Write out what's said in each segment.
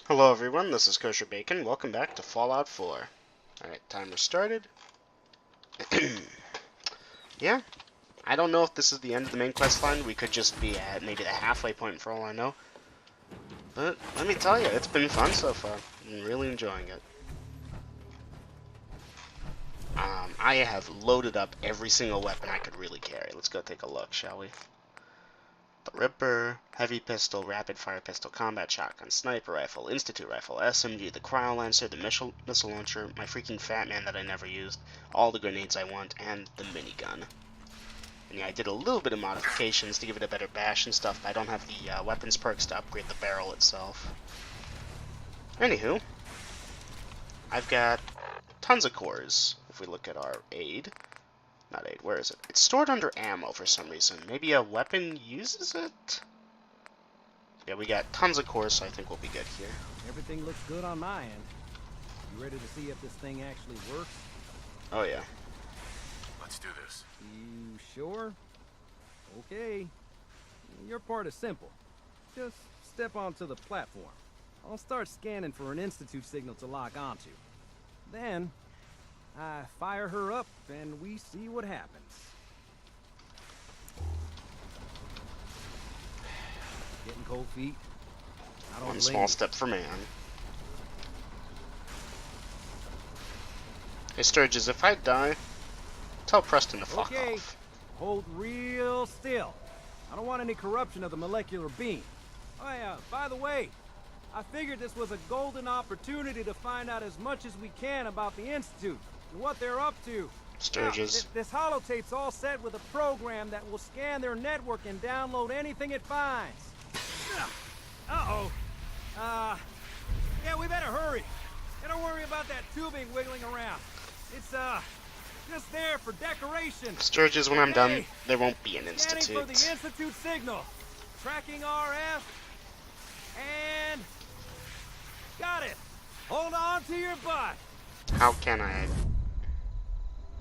Hello everyone, this is Kosher Bacon. Welcome back to Fallout 4. Alright, timer started. Yeah, I don't know if this is the end of the main quest line. We could just be at maybe the halfway point for all I know. But let me tell you, it's been fun so far. I'm really enjoying it. I have loaded up every single weapon I could really carry. Let's go take a look, shall we? The Ripper, Heavy Pistol, Rapid Fire Pistol, Combat Shotgun, Sniper Rifle, Institute Rifle, SMG, the Cryo Lancer, the Missile Launcher, my freaking Fat Man that I never used, all the grenades I want, and the minigun. And yeah, I did a little bit of modifications to give it a better bash and stuff, but I don't have the weapons perks to upgrade the barrel itself. Anywho, I've got tons of cores. If we look at our aid, not aid, where is it? It's stored under ammo for some reason. Maybe a weapon uses it? Yeah, we got tons of cores, so I think we'll be good here. Everything looks good on my end. You ready to see if this thing actually works? Oh yeah. Let's do this. You sure? Okay. Your part is simple. Just step onto the platform. I'll start scanning for an Institute signal to lock onto. Then, I fire her up and we see what happens. Getting cold feet. I don't One blame small you. step for man. Hey Sturgis, if I die, tell Preston to fuck off. Hold real still. I don't want any corruption of the molecular beam. Oh yeah, by the way, I figured this was a golden opportunity to find out as much as we can about the Institute and what they're up to. Sturgis. Now, this holotape's all set with a program that will scan their network and download anything it finds. Uh-oh. Yeah, we better hurry. And don't worry about that tubing wiggling around. It's, just there for decoration. Sturgis, when I'm done, there won't be an Scanning Institute. for the Institute signal. Tracking RF. And... got it. Hold on to your butt. How can I...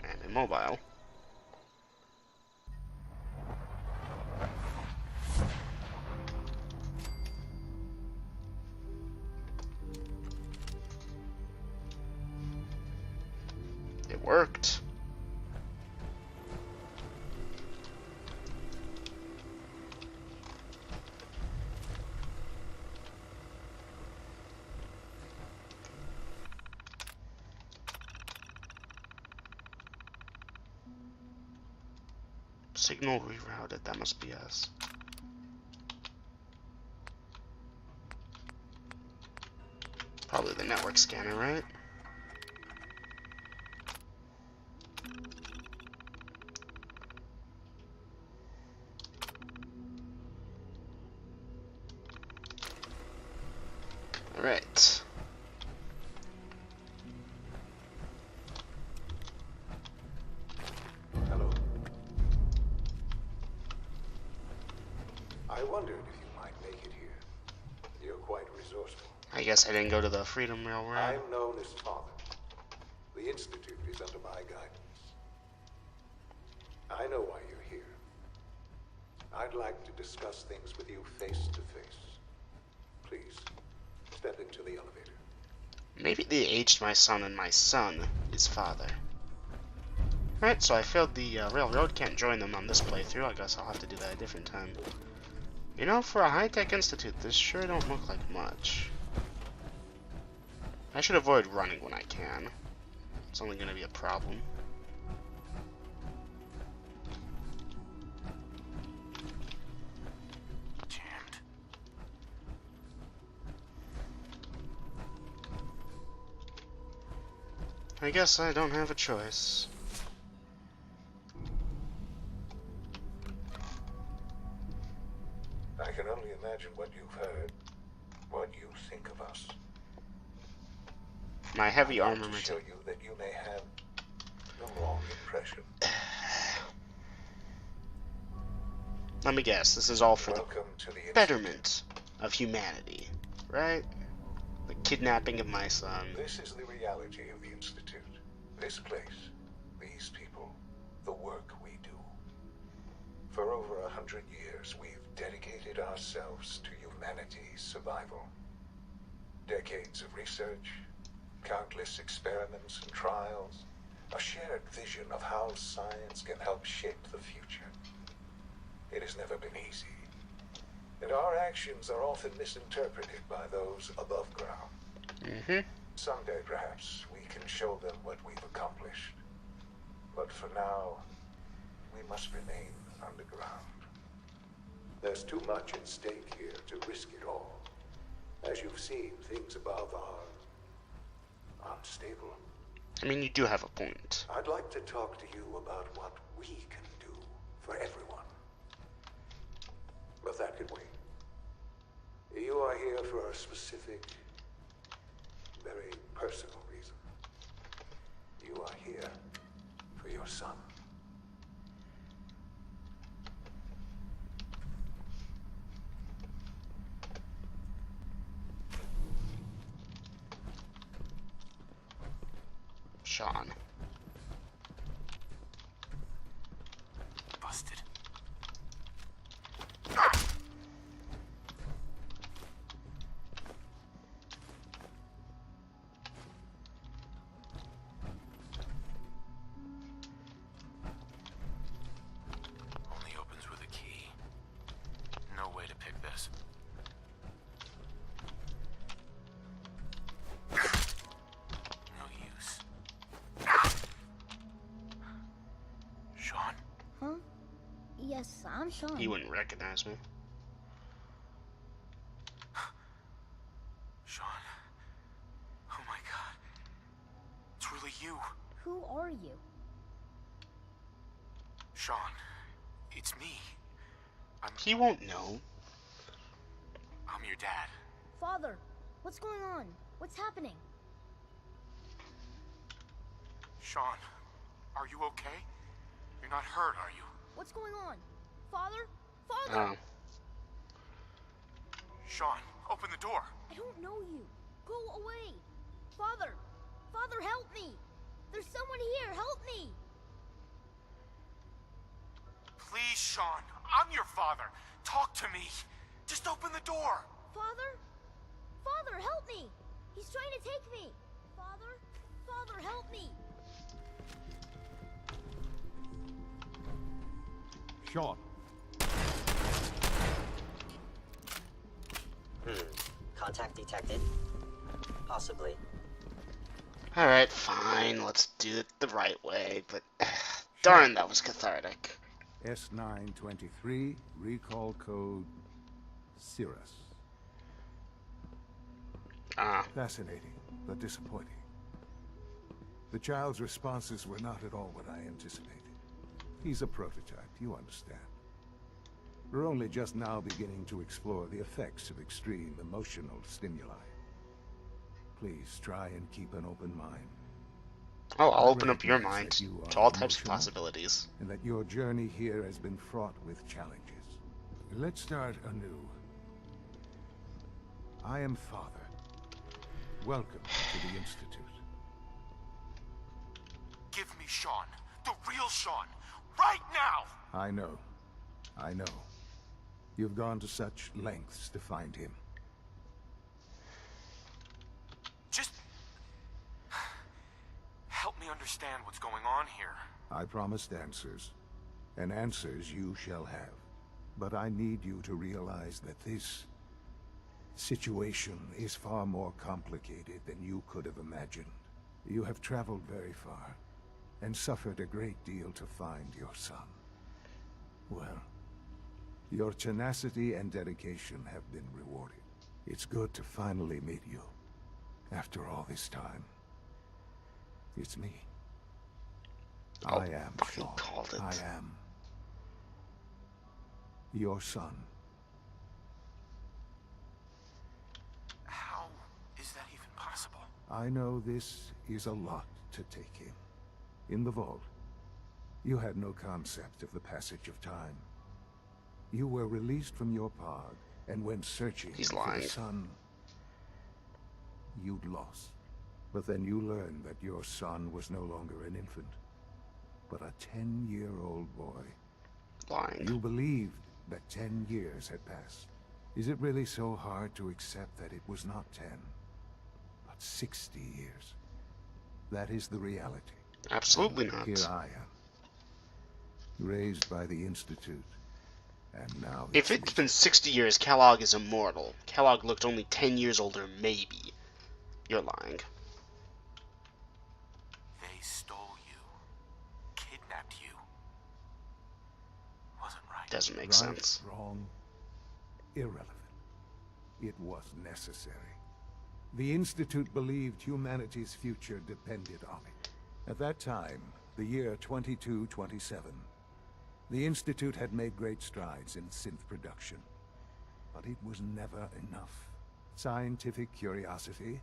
I'm immobile. It worked. Signal rerouted, that must be us. Probably the network scanner, right? Alright. Hello. I wondered if you might make it here. You're quite resourceful. I guess I didn't go to the Freedom Railroad. I'm known as Father. The Institute is under my guidance. I know why you're here. I'd like to discuss things with you face to face. Please, step into the elevator. Maybe they aged my son and my son is father. Alright, so I failed the railroad. Can't join them on this playthrough. I guess I'll have to do that a different time. You know, for a high-tech institute, this sure don't look like much. I should avoid running when I can. It's only going to be a problem. Jammed. I guess I don't have a choice. I can only imagine what you've heard, what you think of us. My heavy I want armament. to show you that you may have the wrong impression. Let me guess, this is all for the Welcome to the betterment of humanity, right? The kidnapping of my son. This is the reality of the Institute. This place, these people, the work we do. For over 100 years, we've dedicated ourselves to humanity's survival. Decades of research, countless experiments and trials, a shared vision of how science can help shape the future. It has never been easy, and our actions are often misinterpreted by those above ground. Someday, perhaps, we can show them what we've accomplished. But for now, we must remain underground. There's too much at stake here to risk it all. As you've seen, things above are unstable. I mean, you do have a point. I'd like to talk to you about what we can do for everyone. But that can wait. You are here for a specific, very personal reason. You are here for your son. Sean. Busted. Only opens with a key. No way to pick this. No use. Sean? Huh? Yes, I'm Sean. He wouldn't recognize me. Sean. Oh my god. It's really you. Who are you? Sean. It's me. He won't know. I'm your dad. Father, what's going on? What's happening? Sean, are you okay? You're not hurt, are you? What's going on? Father? Father! Oh. Sean, open the door. I don't know you. Go away. Father! Father, help me! There's someone here. Help me! Please, Sean. I'm your father. Talk to me. Just open the door. Father? Father, help me! He's trying to take me! Father? Father, help me! Sean. Contact detected. Possibly. Alright, fine. Let's do it the right way. But, darn, that was cathartic. S923, recall code Cirrus. Fascinating, but disappointing. The child's responses were not at all what I anticipated. He's a prototype, you understand. We're only just now beginning to explore the effects of extreme emotional stimuli. Please try and keep an open mind. Oh, I'll I open up your recognize mind that you to are all types of emotional, possibilities. and that your journey here has been fraught with challenges. Let's start anew. I am Father. Welcome to the Institute. Give me Sean. The real Sean. Right now! I know. I know. You've gone to such lengths to find him. Just... help me understand what's going on here. I promised answers, and answers you shall have. But I need you to realize that this situation is far more complicated than you could have imagined. You have traveled very far, and suffered a great deal to find your son. Well, your tenacity and dedication have been rewarded. It's good to finally meet you, after all this time. It's me. Oh, I am he Sean. called it. I am your son. How is that even possible? I know this is a lot to take in. In the vault, you had no concept of the passage of time. You were released from your pod and went searching He's for lying. the son you'd lost. But then you learned that your son was no longer an infant, but a 10-year-old boy. Lying. You believed that 10 years had passed. Is it really so hard to accept that it was not 10, Not 60 years. That is the reality. Absolutely not. Here I am, raised by the Institute, and now If it's been 60 years, Kellogg is immortal. Kellogg looked only 10 years older, maybe. You're lying. They stole you. Kidnapped you. Wasn't right. Doesn't make right, sense. wrong, irrelevant. It was necessary. The Institute believed humanity's future depended on it. At that time, the year 2227, the Institute had made great strides in synth production. But it was never enough. Scientific curiosity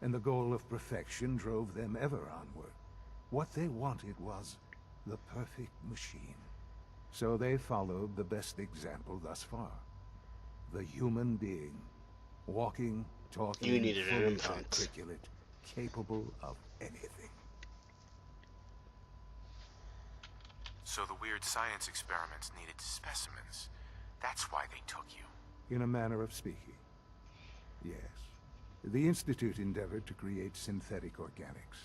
and the goal of perfection drove them ever onward. What they wanted was the perfect machine. So they followed the best example thus far. The human being. Walking, talking, You needed an fully infant. articulate, capable of anything. So the weird science experiments needed specimens. That's why they took you. In a manner of speaking. Yes. The Institute endeavored to create synthetic organics.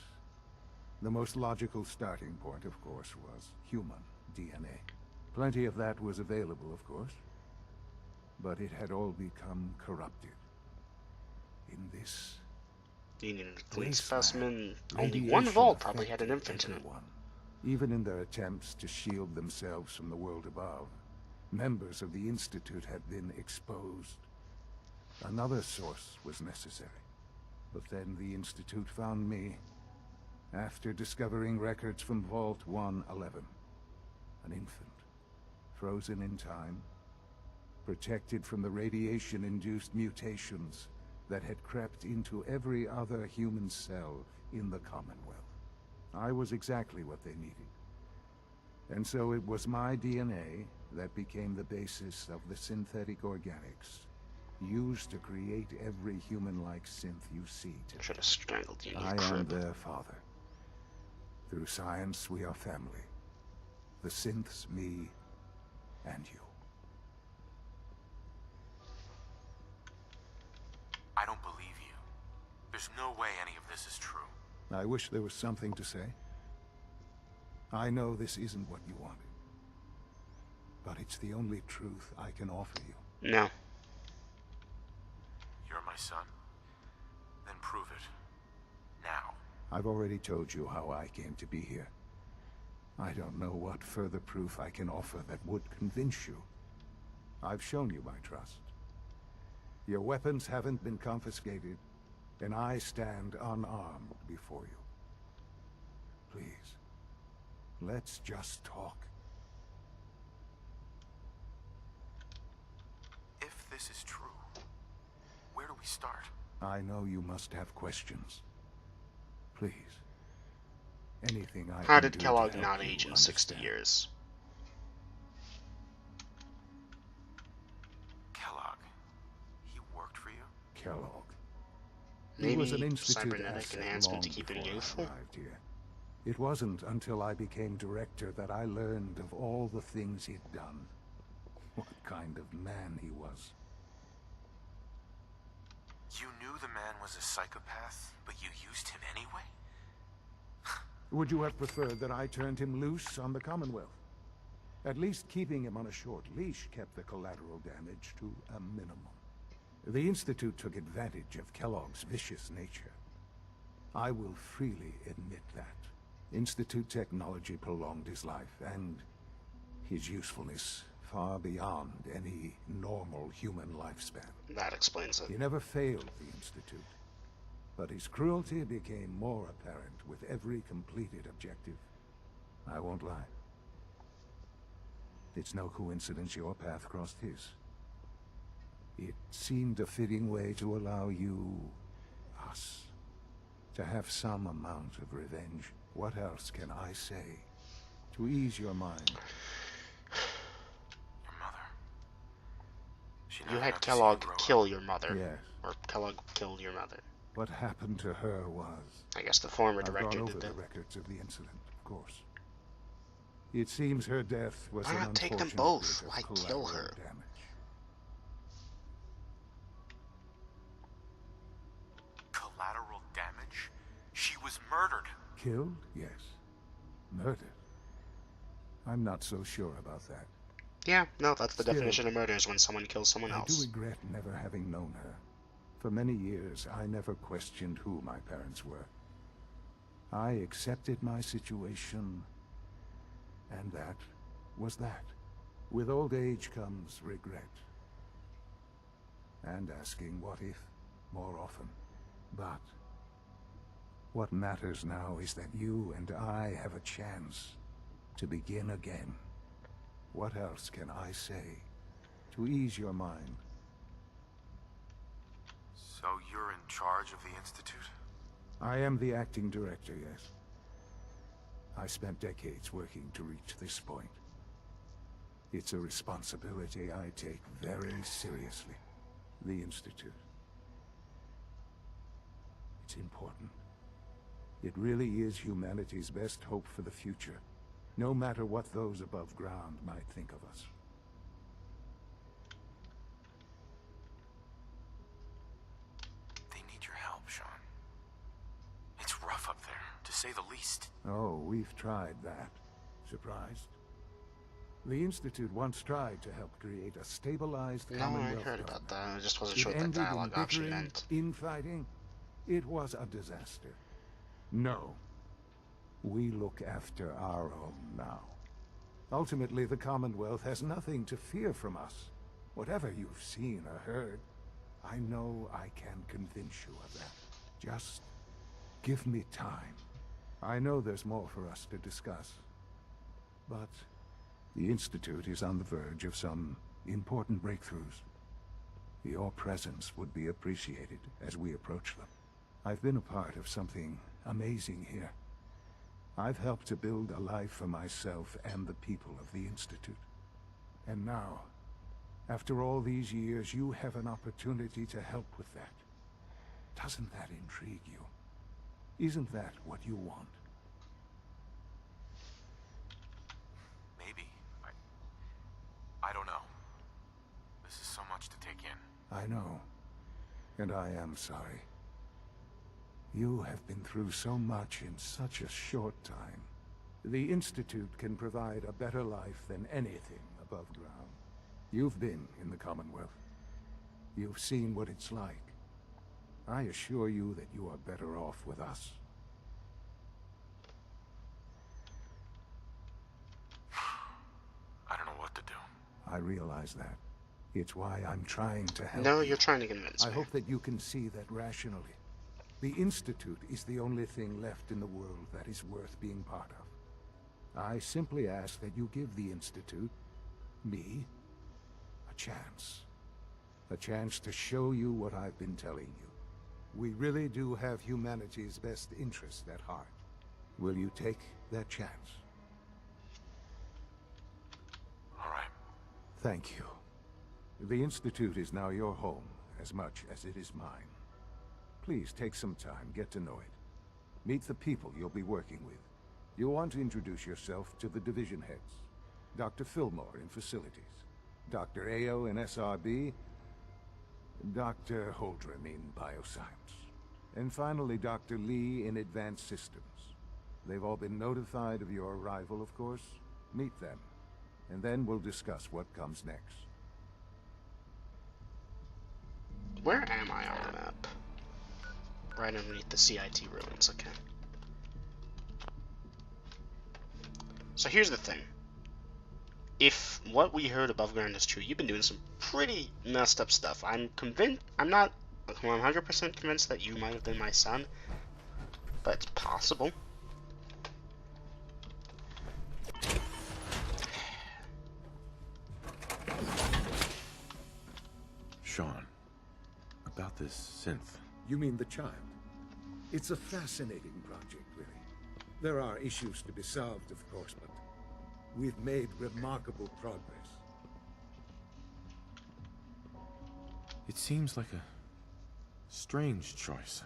The most logical starting point, of course, was human DNA. Plenty of that was available, of course. But it had all become corrupted. In this You needed a clean wasteland, specimen. Only radiation one vault probably had affected an infant in it. everyone. Even in their attempts to shield themselves from the world above, members of the Institute had been exposed. Another source was necessary. But then the Institute found me after discovering records from Vault 111. An infant, frozen in time, protected from the radiation-induced mutations that had crept into every other human cell in the Commonwealth. I was exactly what they needed. And so it was my DNA that became the basis of the synthetic organics used to create every human-like synth you see today. Should have strangled you in your I am crib. their father. Through science, we are family. The synths, me, and you. I don't believe you. There's no way any of this is true. I wish there was something to say. I know this isn't what you wanted. But it's the only truth I can offer you. No. You're my son? Then prove it. Now. I've already told you how I came to be here. I don't know what further proof I can offer that would convince you. I've shown you my trust. Your weapons haven't been confiscated, and I stand unarmed before you. Please, let's just talk. If this is true, where do we start? I know you must have questions. Please. Anything I How can did do to Kellogg help not you age in 60 understand. years? Kellogg. He worked for you? Kellogg. He Maybe was an Institute cybernetic asset enhancement to long keep him before I youthful? arrived here. It wasn't until I became director that I learned of all the things he'd done. What kind of man he was. You knew the man was a psychopath, but you used him anyway? Would you have preferred that I turned him loose on the Commonwealth? At least keeping him on a short leash kept the collateral damage to a minimum. The Institute took advantage of Kellogg's vicious nature. I will freely admit that. Institute technology prolonged his life, and his usefulness far beyond any normal human lifespan. That explains it. He never failed the Institute, but his cruelty became more apparent with every completed objective. I won't lie. It's no coincidence your path crossed his. It seemed a fitting way to allow you, us, to have some amount of revenge. What else can I say to ease your mind? Your mother. She You never had got to see Kellogg grow up. kill your mother. Yes. Or Kellogg killed your mother. What happened to her was... I guess the former I've director gone did over the that. records of the incident, of course. It seems her death was Why an not take them unfortunate both? bit of Why kill collateral her? damage. Collateral was murdered. Killed? Yes. Murdered? I'm not so sure about that. Yeah, no, that's the Still, definition of murder, is when someone kills someone I do else. regret never having known her. For many years, I never questioned who my parents were. I accepted my situation, and that was that. With old age comes regret. And asking what if more often. But what matters now is that you and I have a chance to begin again. What else can I say to ease your mind? So you're in charge of the Institute? I am the acting director, yes. I spent decades working to reach this point. It's a responsibility I take very seriously. The Institute. It's important. It really is humanity's best hope for the future, no matter what those above ground might think of us. They need your help, Sean. It's rough up there, to say the least. Oh, we've tried that. Surprised? The Institute once tried to help create a stabilized No, I Commonwealth heard about government. that. I just wasn't It sure what that ended in dialogue option bickering, meant. infighting. It was a disaster. No. We look after our own now. Ultimately, the Commonwealth has nothing to fear from us. Whatever you've seen or heard, I know I can convince you of that. Just give me time. I know there's more for us to discuss. But the Institute is on the verge of some important breakthroughs. Your presence would be appreciated as we approach them. I've been a part of something amazing here. I've helped to build a life for myself and the people of the Institute. And now, after all these years, you have an opportunity to help with that. Doesn't that intrigue you? Isn't that what you want? Maybe. I don't know. This is so much to take in. I know. And I am sorry. You have been through so much in such a short time. The Institute can provide a better life than anything above ground. You've been in the Commonwealth. You've seen what it's like. I assure you that you are better off with us. I don't know what to do. I realize that. It's why I'm trying to help No, you. you're trying to convince I me. hope that you can see that rationally. The Institute is the only thing left in the world that is worth being part of. I simply ask that you give the Institute, me, a chance. A chance to show you what I've been telling you. We really do have humanity's best interest at heart. Will you take that chance? All right. Thank you. The Institute is now your home, as much as it is mine. Please take some time, get to know it. Meet the people you'll be working with. You'll want to introduce yourself to the division heads. Dr. Fillmore in Facilities, Dr. Ayo in SRB, Dr. Holdren in Bioscience, and finally Dr. Lee in Advanced Systems. They've all been notified of your arrival, of course. Meet them, and then we'll discuss what comes next. Where am I on the map? Right underneath the CIT ruins, okay. So here's the thing. If what we heard above ground is true, you've been doing some pretty messed up stuff. I'm not 100% convinced that you might have been my son, but it's possible. Sean, about this synth. You mean the child? It's a fascinating project, really. There are issues to be solved, of course, but we've made remarkable progress. It seems like a strange choice.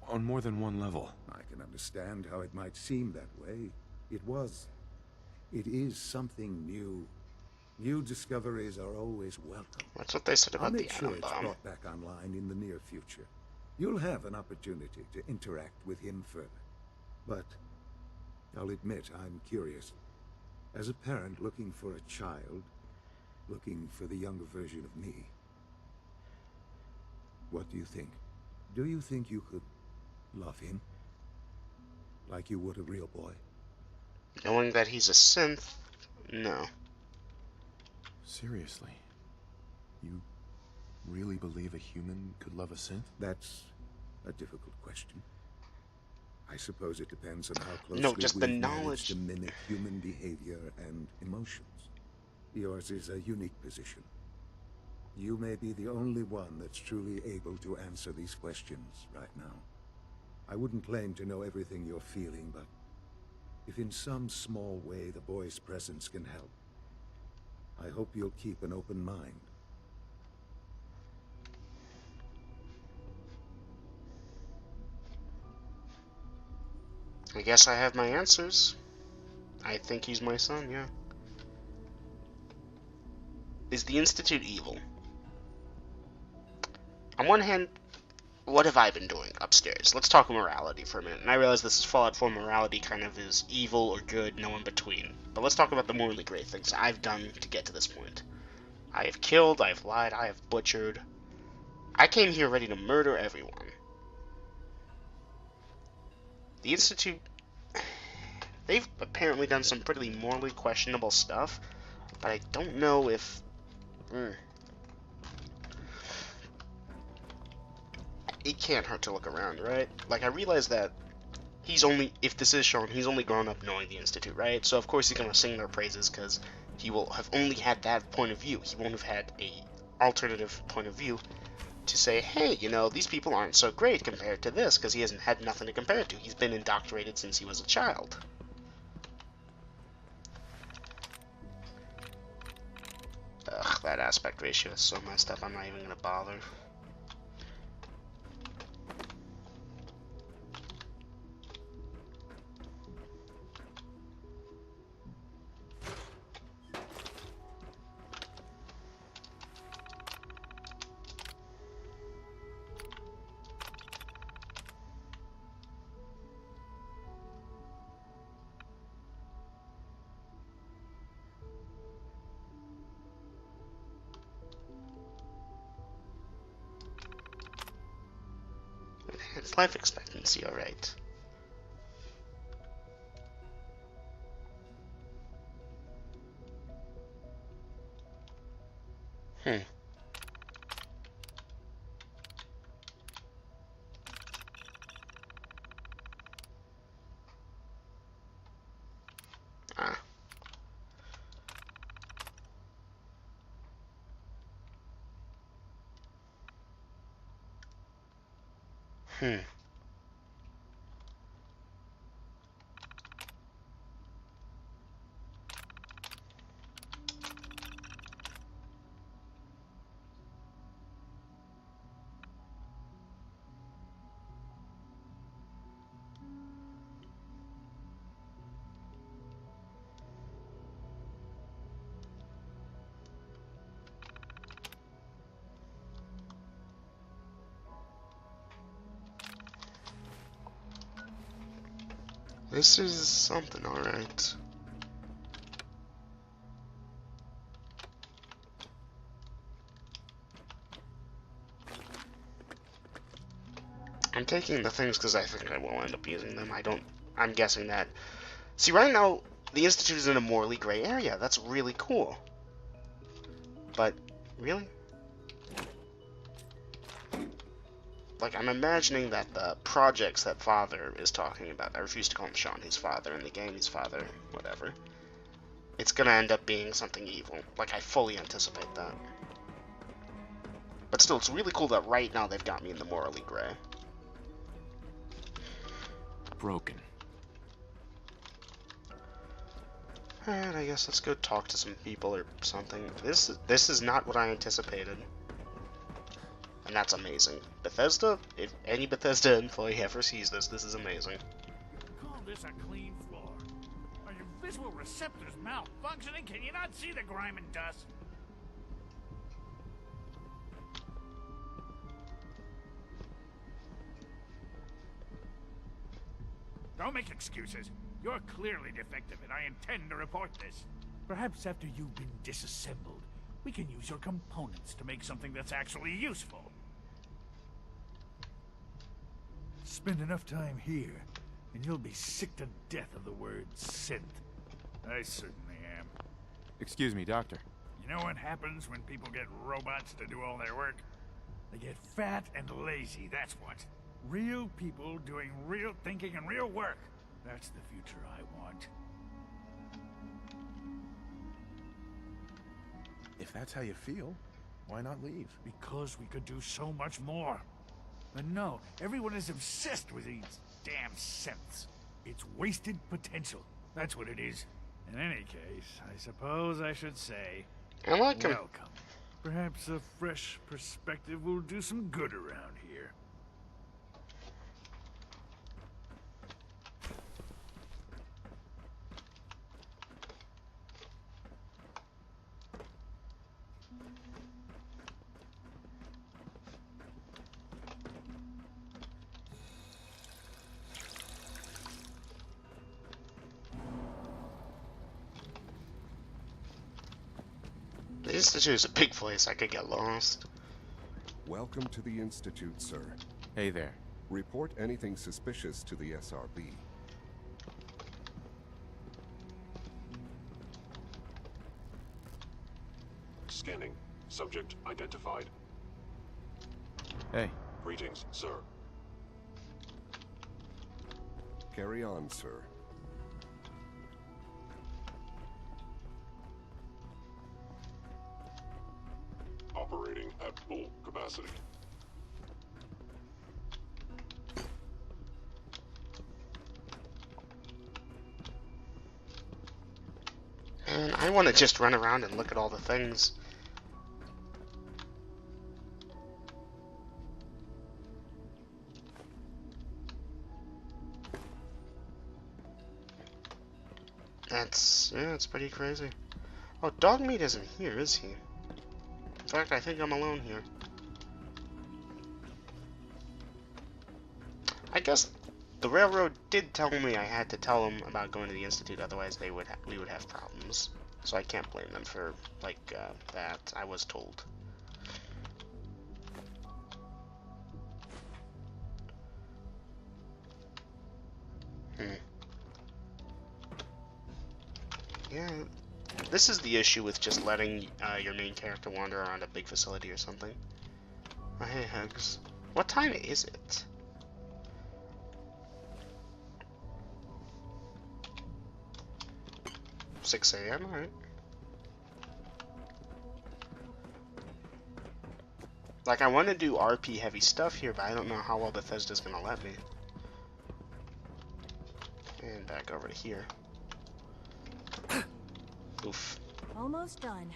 On more than one level. I can understand how it might seem that way. It is something new. New discoveries are always welcome. That's what they said I'll about the make sure atom it's bomb. brought back online in the near future. You'll have an opportunity to interact with him further. But I'll admit I'm curious. As a parent looking for a child, looking for the younger version of me, what do you think? Do you think you could love him? Like you would a real boy? Knowing that he's a synth, no. Seriously? You really believe a human could love a synth? That's a difficult question. I suppose it depends on how closely No, just the we've knowledge. managed to mimic human behavior and emotions. Yours is a unique position. You may be the only one that's truly able to answer these questions right now. I wouldn't claim to know everything you're feeling, but if in some small way the boy's presence can help, I hope you'll keep an open mind. I guess I have my answers. I think he's my son, yeah. Is the Institute evil? On one hand, what have I been doing upstairs? Let's talk morality for a minute. And I realize this is Fallout 4 morality, kind of is evil or good, no in between. But let's talk about the morally great things I've done to get to this point. I have killed, I have lied, I have butchered. I came here ready to murder everyone. The Institute, they've apparently done some pretty morally questionable stuff, but I don't know if... It can't hurt to look around, right? Like, I realize that he's only, if this is shown, he's only grown up knowing the Institute, right? So of course he's gonna sing their praises, because he will have only had that point of view. He won't have had a alternative point of view to say, hey, you know, these people aren't so great compared to this, because he hasn't had nothing to compare it to. He's been indoctrinated since he was a child. Ugh, that aspect ratio is so messed up, I'm not even gonna bother. It's life expectancy, alright. Ah. This is something, alright. I'm taking the things because I think I will end up using them. I'm guessing that. See, right now, the Institute is in a morally gray area. That's really cool. But, really? Like, I'm imagining that the projects that Father is talking about, I refuse to call him Sean, his father, in the game, his father, whatever. It's gonna end up being something evil. Like, I fully anticipate that. But still, it's really cool that right now they've got me in the morally gray. Broken. Alright, I guess let's go talk to some people or something. This is not what I anticipated. And that's amazing. Bethesda, if any Bethesda employee ever sees this, this is amazing. Call this a clean floor. Are your visual receptors malfunctioning? Can you not see the grime and dust? Don't make excuses. You're clearly defective, and I intend to report this. Perhaps after you've been disassembled, we can use your components to make something that's actually useful. Spend enough time here, and you'll be sick to death of the word synth. I certainly am. Excuse me, Doctor. You know what happens when people get robots to do all their work? They get fat and lazy, that's what. Real people doing real thinking and real work. That's the future I want. If that's how you feel, why not leave? Because we could do so much more. But no, everyone is obsessed with these damn synths. It's wasted potential. That's what it is. In any case, I suppose I should say, I like him. welcome. Perhaps a fresh perspective will do some good around here. The Institute is a big place. I could get lost. Welcome to the Institute, sir. Hey there. Report anything suspicious to the SRB. Scanning. Subject identified. Hey. Greetings, sir. Carry on, sir. Operating at full capacity. And I want to just run around and look at all the things. Yeah, it's pretty crazy. Oh, Dogmeat isn't here, is he? In fact, I think I'm alone here. I guess the railroad did tell me I had to tell them about going to the Institute, otherwise we would have problems. So I can't blame them for, like, that. I was told. Yeah, this is the issue with just letting your main character wander around a big facility or something. Oh, hey, Hugs. What time is it? $6 a.m., alright. Like, I want to do RP heavy stuff here, but I don't know how well Bethesda's gonna let me. And back over to here. Oof. Almost done.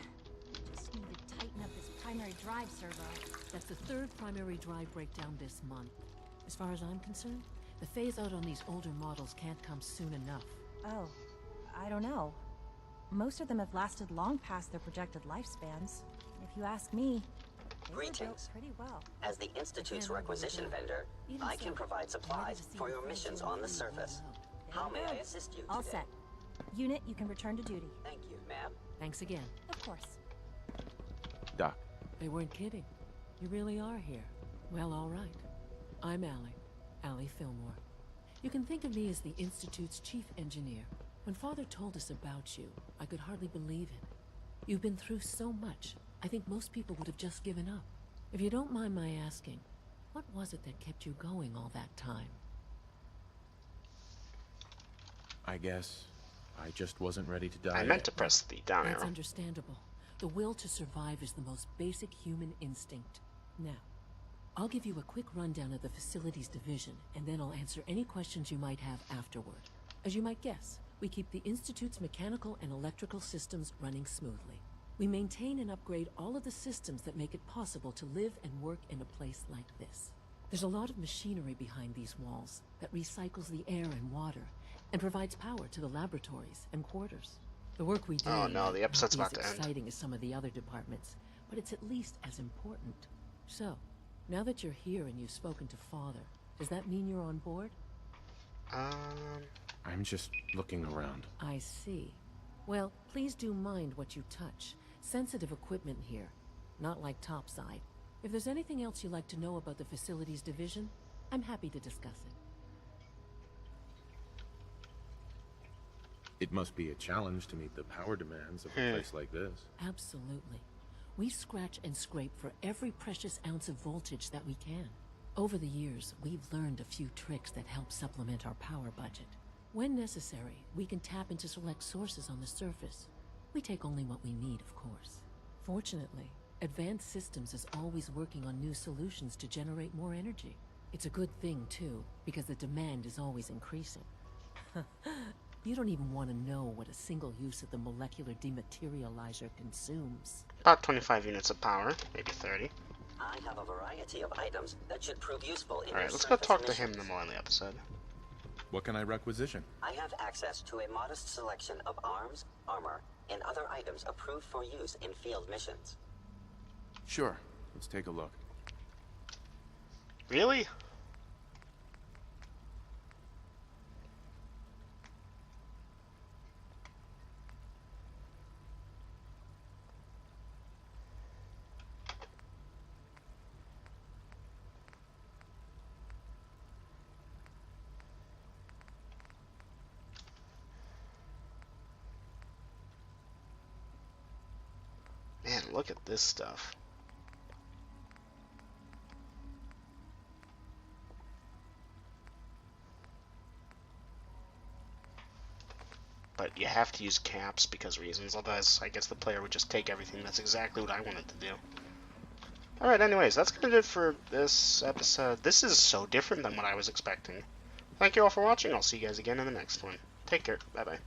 Just need to tighten up this primary drive servo. That's the third primary drive breakdown this month. As far as I'm concerned, the phase-out on these older models can't come soon enough. Oh, I don't know. Most of them have lasted long past their projected lifespans. If you ask me, they were built Greetings. pretty well. As the Institute's requisition vendor, I can provide supplies for your missions on the surface. How may I assist you All today? set. Unit, you can return to duty. Thank you, ma'am. Thanks again. Of course. Doc. They weren't kidding. You really are here. Well, all right. I'm Allie Fillmore. You can think of me as the Institute's chief engineer. When Father told us about you, I could hardly believe it. You've been through so much, I think most people would have just given up. If you don't mind my asking, what was it that kept you going all that time? I guess I just wasn't ready to die I yet. meant to press the down That's arrow. understandable. The will to survive is the most basic human instinct. Now, I'll give you a quick rundown of the facilities division, and then I'll answer any questions you might have afterward. As you might guess, we keep the Institute's mechanical and electrical systems running smoothly. We maintain and upgrade all of the systems that make it possible to live and work in a place like this. There's a lot of machinery behind these walls that recycles the air and water and provides power to the laboratories and quarters. The work we do Oh no, the episode's might not about be to as end. exciting as some of the other departments, but it's at least as important. So, now that you're here and you've spoken to Father, does that mean you're on board? I'm just looking around. I see. Well, please do mind what you touch. Sensitive equipment here, not like topside. If there's anything else you'd like to know about the facilities division, I'm happy to discuss it. It must be a challenge to meet the power demands of a place like this. Absolutely. We scratch and scrape for every precious ounce of voltage that we can. Over the years, we've learned a few tricks that help supplement our power budget. When necessary, we can tap into select sources on the surface. We take only what we need, of course. Fortunately, Advanced Systems is always working on new solutions to generate more energy. It's a good thing, too, because the demand is always increasing. You don't even want to know what a single use of the molecular dematerializer consumes. About 25 units of power, maybe 30. I have a variety of items that should prove useful in Alright, your let's go surface talk to him missions. more in the episode. What can I requisition? I have access to a modest selection of arms, armor, and other items approved for use in field missions. Sure. Let's take a look. Really? Man, look at this stuff. But you have to use caps because reasons, otherwise I guess the player would just take everything. That's exactly what I wanted to do. Alright, anyways, that's gonna do it for this episode. This is so different than what I was expecting. Thank you all for watching. I'll see you guys again in the next one. Take care. Bye-bye.